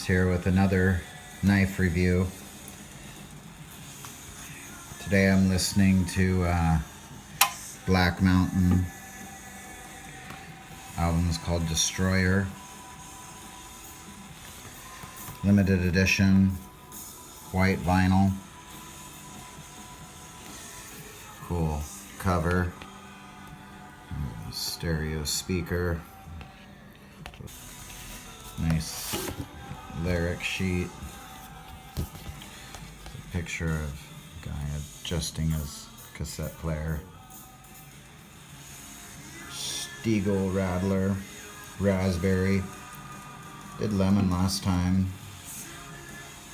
here with another knife review. Today I'm listening to Black Mountain. Album's called Destroyer. Limited edition, white vinyl. Cool cover. Stereo speaker. Nice lyric sheet. A picture of a guy adjusting his cassette player. Stiegl Radler. Raspberry. Did lemon last time.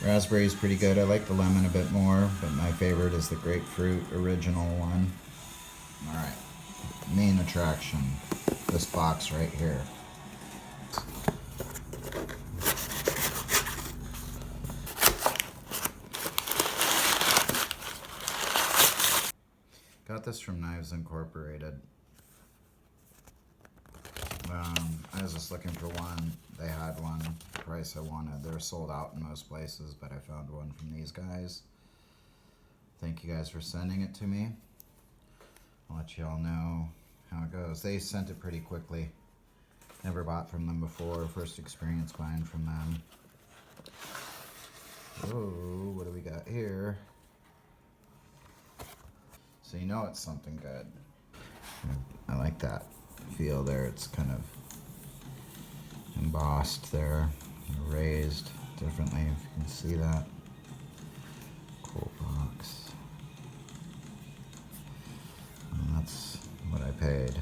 Raspberry's pretty good. I like the lemon a bit more, but my favorite is the grapefruit original one. Alright. Main attraction. This box right here. Got this from Knives Incorporated. I was just looking for one. They had one, the price I wanted. They're sold out in most places, but I found one from these guys. Thank you guys for sending it to me. I'll let you all know how it goes. They sent it pretty quickly. Never bought from them before. First experience buying from them. Oh, what do we got here? So you know it's something good. I like that feel there. It's kind of embossed there, raised differently, if you can see that. Cool box. And that's what I paid.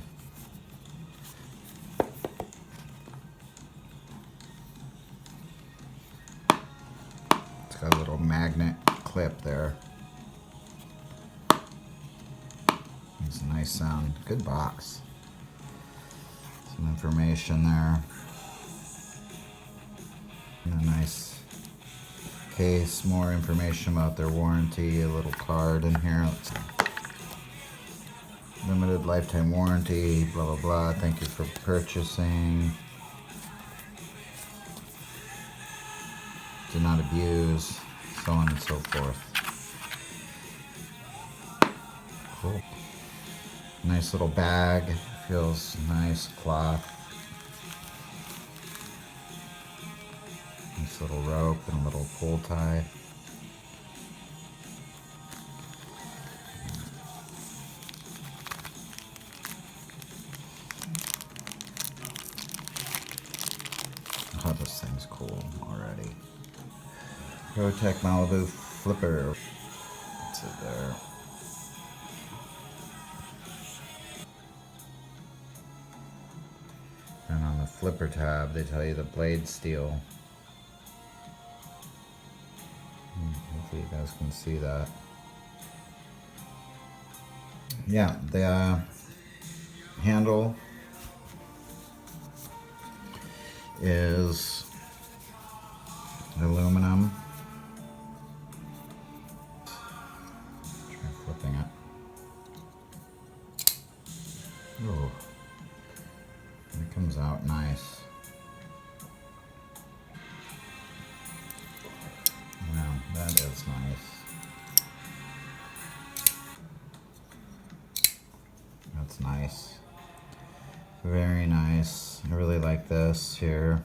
It's got a little magnet clip there. It's a nice sound. Good box. Some information there. And a nice case. More information about their warranty. A little card in here. Limited lifetime warranty. Blah blah blah. Thank you for purchasing. Do not abuse. So on and so forth. Cool. Nice little bag, feels nice, cloth. Nice little rope and a little pull tie. Oh, this thing's cool already. Protech Malibu flipper. That's it there. And on the flipper tab, they tell you the blade steel. Hopefully you guys can see that. Yeah, the handle is aluminum. Try flipping it. Oh. It comes out nice. Wow, that is nice. That's nice. Very nice. I really like this here.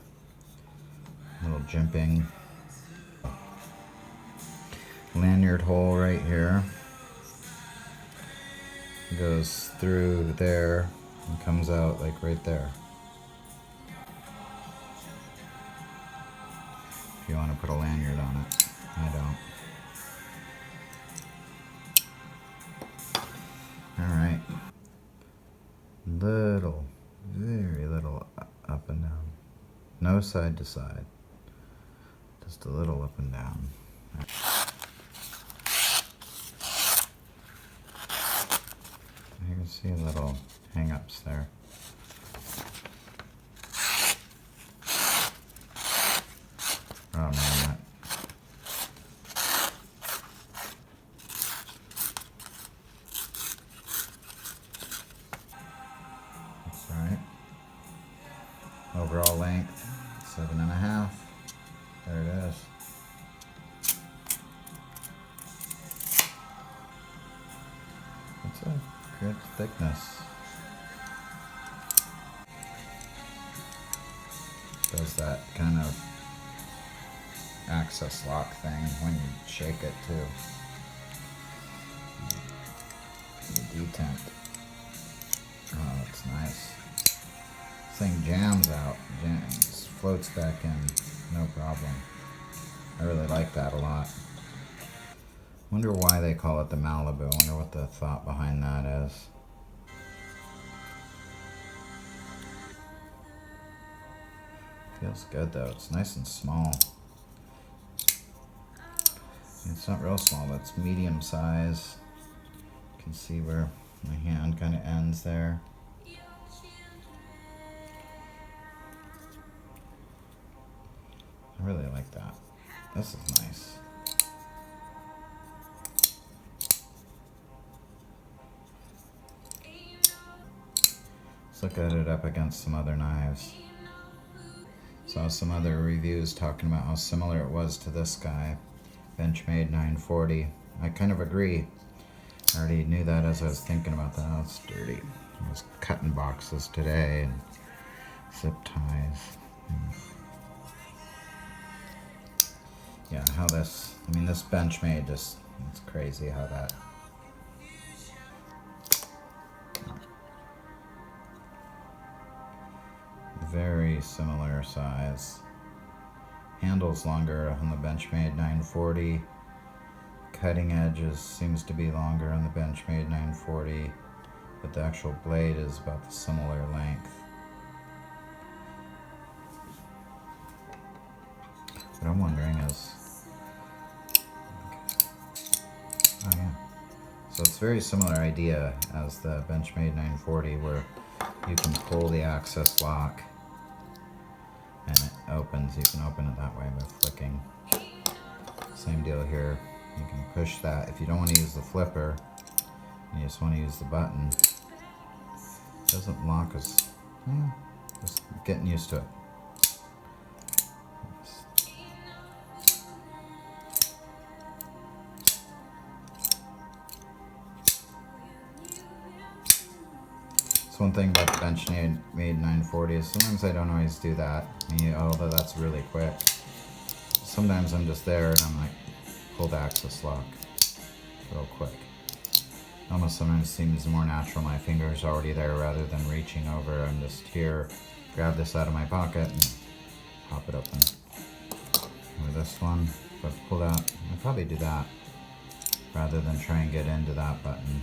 Little jimping. Lanyard hole right here. It goes through there and comes out like right there. If you want to put a lanyard on it. I don't. Alright. Little, very little up and down. No side to side. Just a little up and down. You can see little hang-ups there. Oh man, that. That's alright. Overall length, 7.5. There it is. It's a good thickness. Does that kind of access lock thing when you shake it too. The detent. Oh, that's nice. This thing jams out, jams, floats back in, no problem. I really like that a lot. Wonder why they call it the Malibu. I wonder what the thought behind that is. Feels good though. It's nice and small. It's not real small, but it's medium size. You can see where my hand kind of ends there. I really like that. This is nice. Let's look at it up against some other knives. Saw some other reviews talking about how similar it was to this guy, Benchmade 940. I kind of agree. I already knew that as I was thinking about that. Oh, it's dirty. I was cutting boxes today and zip ties. Yeah, how this, I mean, this Benchmade just, it's crazy how that. Very similar size. Handle's longer on the Benchmade 940. Cutting edges seems to be longer on the Benchmade 940, but the actual blade is about the similar length. What I'm wondering is, oh yeah, so it's very similar idea as the Benchmade 940 where you can pull the access lock and it opens. You can open it that way by flicking. Same deal here. You can push that. If you don't want to use the flipper, you just want to use the button. It doesn't lock as, yeah, just getting used to it. That's one thing about the Benchmade 940 is sometimes I don't always do that. I mean, although that's really quick. Sometimes I'm just there and I'm like, pull the access lock real quick. Almost sometimes seems more natural. My finger's already there rather than reaching over. I'm just here, grab this out of my pocket and pop it open. Or this one, if I pull out, I'd probably do that rather than try and get into that button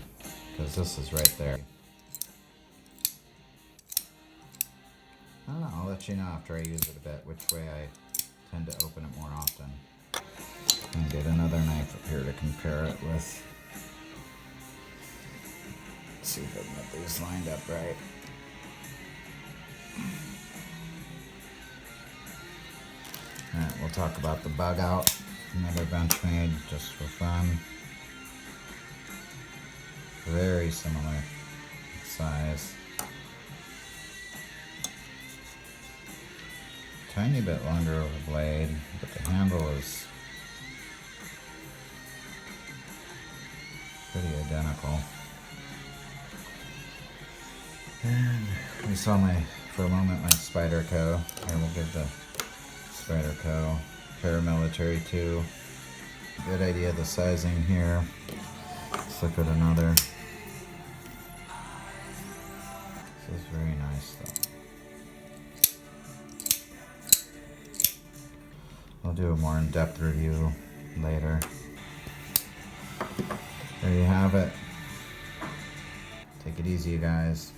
because this is right there. I don't know, I'll let you know after I use it a bit which way I tend to open it more often. And get another knife up here to compare it with. Let's see if I can get these lined up right. Alright, we'll talk about the bug out. Another Benchmade just for fun. Very similar size. Tiny bit longer of a blade, but the handle is pretty identical. And we saw for a moment, my Spyderco. Here, we'll give the Spyderco Paramilitary 2. Good idea, the sizing here. Let's look at another. This is very nice though. I'll do a more in-depth review later. There you have it. Take it easy, you guys.